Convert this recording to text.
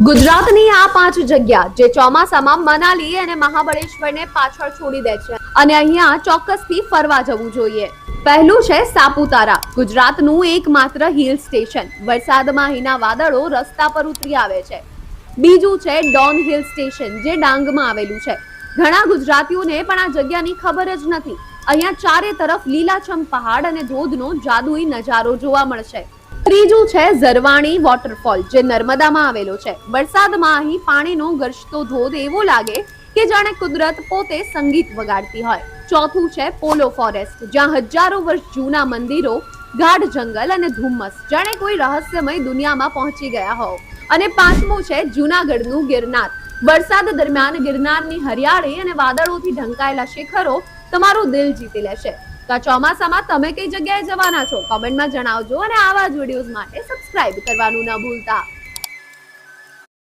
ગુજરાતની આ 5 જગ્યા જે ચોમાસામાં મનાલી અને મહાબળેશ્વરને પાછળ છોડી દે છે અને અહીંયા ચોક્કસથી ફરવા જવું જોઈએ। પહેલું છે સાપુતારા, ગુજરાતનું એકમાત્ર હિલ સ્ટેશન। વરસાદમાં અહીંના વાદળો રસ્તા પર ઉતરી આવે છે। બીજું છે ડોન હિલ સ્ટેશન, જે ડાંગમાં આવેલું છે। ઘણા ગુજરાતીઓને પણ આ જગ્યાની ખબર જ નથી। અહીંયા ચારે તરફ લીલાછમ પહાડ અને ધોધનો જાદુઈ નજારો જોવા મળશે। ત્રીજું છે ઝરવાણી વોટરફોલ, જે નર્મદામાં આવેલો છે। વરસાદમાં અહીં પાણીનો ગરજતો ધોધ એવો લાગે કે જાણે કુદરત પોતે સંગીત વગાડતી હોય। ચોથું છે પોલો ફોરેસ્ટ, જ્યાં હજારો વર્ષ જૂના મંદિરો, ગાઢ જંગલ અને ધુમ્મસ, જાણે કોઈ રહસ્યમય દુનિયામાં પહોંચી ગયા હોવ। અને પાંચમું છે જૂનાગઢનું ગિરનાર। વરસાદ દરમિયાન ગિરનારની હરિયાળી અને વાદળોથી ઢંકાયેલા શિખરો તમારું દિલ જીતી લેશે। તો ચોમાસામાં તમે કઈ જગ્યાએ જવાના છો? કોમેન્ટમાં જણાવજો અને આવા જ વિડીયોઝ માટે સબસ્ક્રાઇબ કરવાનું ન ભૂલતા।